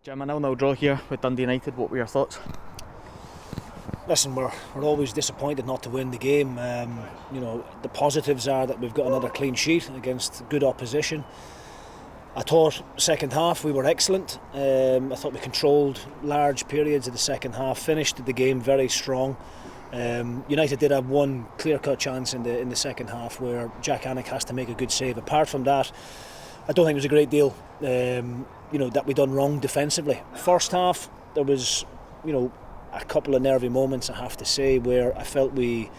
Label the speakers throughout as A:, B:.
A: Jim, a 0-0 draw here with Dundee United. What were your thoughts?
B: Listen, we're always disappointed not to win the game. The positives are that we've got another clean sheet against good opposition. I thought second half we were excellent. I thought we controlled large periods of the second half, finished the game very strong. United did have one clear-cut chance in the second half where Jack Anick has to make a good save. Apart from that, I don't think it was a great deal that we done wrong defensively. First half, there was a couple of nervy moments, I have to say, where I felt we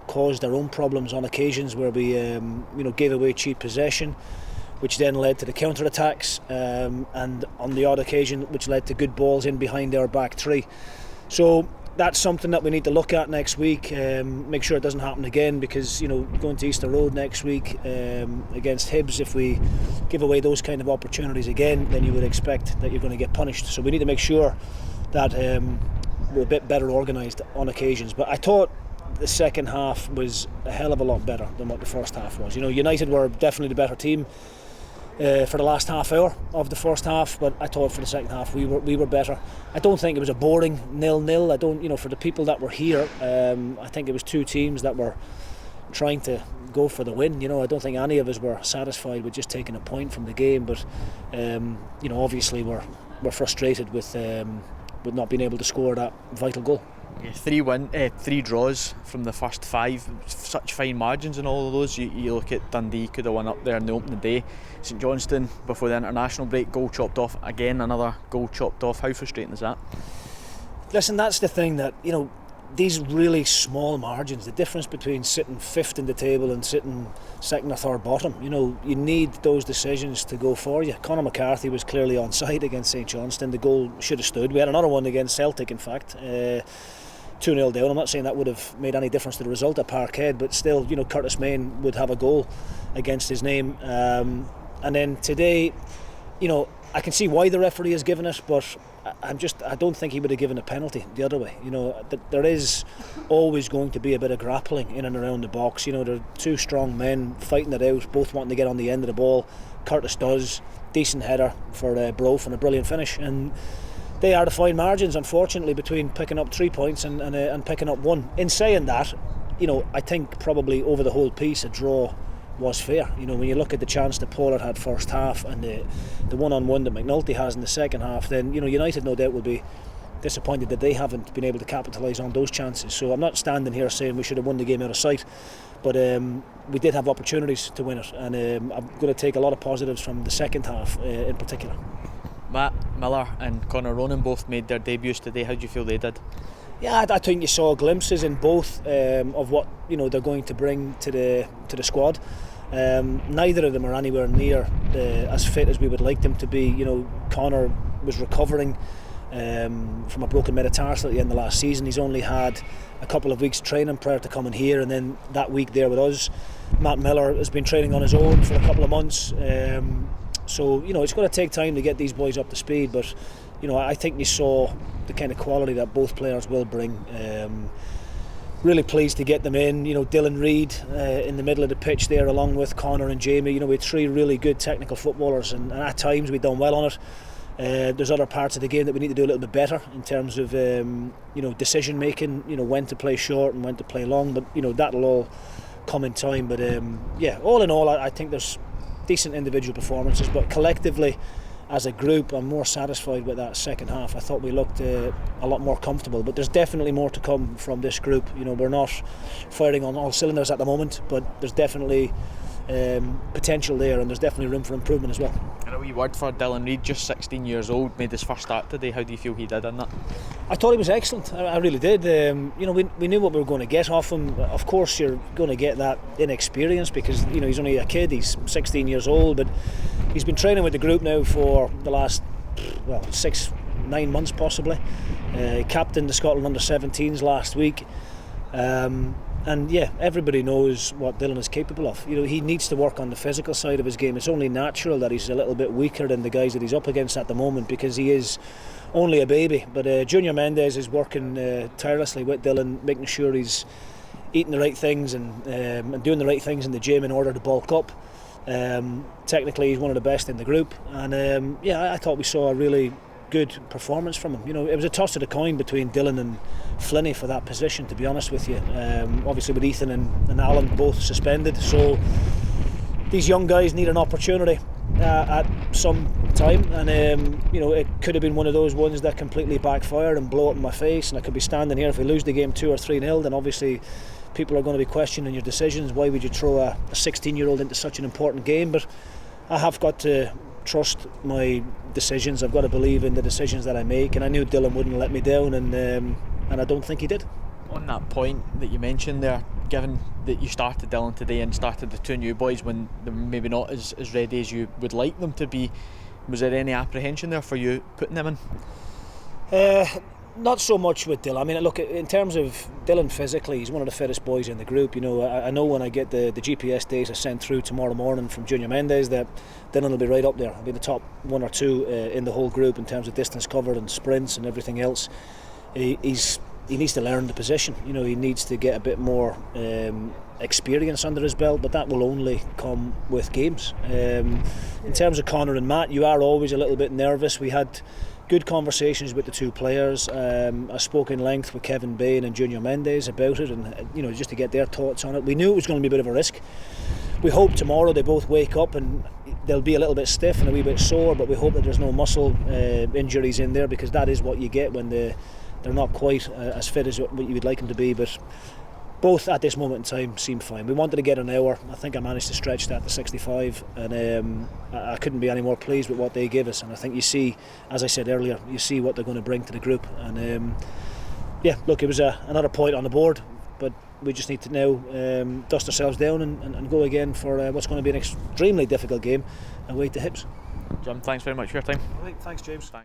B: caused our own problems on occasions, where we gave away cheap possession, which then led to the counter-attacks, and on the odd occasion which led to good balls in behind our back three. So that's something that we need to look at next week, make sure it doesn't happen again, because going to Easter Road next week against Hibs, if we give away those kind of opportunities again, then you would expect that you're going to get punished. So we need to make sure that we're a bit better organised on occasions. But I thought the second half was a hell of a lot better than what the first half was. United were definitely the better team for the last half hour of the first half, but I thought for the second half we were better. I don't think it was a boring 0-0. I don't, for the people that were here, I think it was two teams that were trying to go for the win. I don't think any of us were satisfied with just taking a point from the game, but obviously we're frustrated with not being able to score that vital goal.
A: Yeah, three draws from the first five, such fine margins in all of those. You look at Dundee, could have won up there in the opening day. St Johnstone, before the international break, goal chopped off. Again, another goal chopped off. How frustrating is that?
B: Listen, that's the thing, that these really small margins, the difference between sitting fifth in the table and sitting second or third bottom, you need those decisions to go for you. Conor McCarthy was clearly onside against St Johnstone. The goal should have stood. We had another one against Celtic, in fact, 2-0 down. I'm not saying that would have made any difference to the result at Parkhead, but still, Curtis Main would have a goal against his name. And then today, I can see why the referee has given it, but I don't think he would have given a penalty the other way. There is always going to be a bit of grappling in and around the box. There are two strong men fighting it out, both wanting to get on the end of the ball. Curtis does, decent header for Brof and a brilliant finish, and they are the fine margins, unfortunately, between picking up 3 points and picking up one. In saying that, I think probably over the whole piece a draw was fair. When you look at the chance that Pollard had first half and the one-on-one that McNulty has in the second half, then United no doubt will be disappointed that they haven't been able to capitalise on those chances. So I'm not standing here saying we should have won the game out of sight, but we did have opportunities to win it, and I'm going to take a lot of positives from the second half in particular.
A: Matt Miller and Conor Ronan both made their debuts today. How do you feel they did?
B: Yeah, I think you saw glimpses in both of what they're going to bring to the squad. Neither of them are anywhere near as fit as we would like them to be. Conor was recovering from a broken metatarsal at the end of last season. He's only had a couple of weeks training prior to coming here, and then that week there with us. Matt Miller has been training on his own for a couple of months. So it's going to take time to get these boys up to speed, but I think you saw the kind of quality that both players will bring. Really pleased to get them in. Dylan Reid in the middle of the pitch there, along with Conor and Jamie. We had three really good technical footballers, and at times we've done well on it. There's other parts of the game that we need to do a little bit better in terms of decision making. When to play short and when to play long, but that'll all come in time. But all in all, I think there's decent individual performances, but collectively as a group I'm more satisfied with that second half. I thought we looked a lot more comfortable, but there's definitely more to come from this group. We're not firing on all cylinders at the moment, but there's definitely potential there, and there's definitely room for improvement as well.
A: And a wee word for Dylan Reid, just 16 years old, made his first start today. How do you feel he did in that?
B: I thought he was excellent. I really did. We knew what we were going to get off him. Of course you're going to get that inexperience because he's only a kid. He's 16 years old, but he's been training with the group now for the last 6-9 months possibly. Captained the Scotland under-17s last week. And everybody knows what Dylan is capable of. He needs to work on the physical side of his game. It's only natural that he's a little bit weaker than the guys that he's up against at the moment because he is only a baby. But Junior Mendes is working tirelessly with Dylan, making sure he's eating the right things and doing the right things in the gym in order to bulk up. Technically he's one of the best in the group, and I thought we saw a really good performance from him. You know, it was a toss of the coin between Dylan and Flinney for that position, to be honest with you. Obviously with Ethan and Alan both suspended, so these young guys need an opportunity at some time, and you know, it could have been one of those ones that completely backfired and blow up in my face, and I could be standing here if we lose the game 2 or 3-0, then obviously people are going to be questioning your decisions. Why would you throw a 16-year-old into such an important game? But I have got to trust my decisions. I've got to believe in the decisions that I make, and I knew Dylan wouldn't let me down, and I don't think he did.
A: On that point that you mentioned there, given that you started Dylan today and started the 2 new boys when they're maybe not as ready as you would like them to be, was there any apprehension there for you putting them in?
B: Not so much with Dylan. I mean, look, in terms of Dylan physically, he's one of the fittest boys in the group. You know, I know when I get the GPS data sent through tomorrow morning from Junior Mendes that Dylan will be right up there. He'll be the top 1 or 2 in the whole group in terms of distance covered and sprints and everything else. He needs to learn the position. You know, he needs to get a bit more experience under his belt, but that will only come with games. In terms of Connor and Matt, you are always a little bit nervous. We had good conversations with the 2 players. I spoke in length with Kevin Bain and Junior Mendes about it, and you know, just to get their thoughts on it. We knew it was going to be a bit of a risk. We hope tomorrow they both wake up and they'll be a little bit stiff and a wee bit sore, but we hope that there's no muscle injuries in there, because that is what you get when they're not quite as fit as what you would like them to be. But both at this moment in time seem fine. We wanted to get an hour. I think I managed to stretch that to 65, and I couldn't be any more pleased with what they gave us. And I think you see, as I said earlier, you see what they're going to bring to the group. And yeah, look, it was another point on the board, but we just need to now dust ourselves down and go again for what's going to be an extremely difficult game away to Hibs.
A: Jim, thanks very much for your time.
B: All right, thanks, James. Thanks.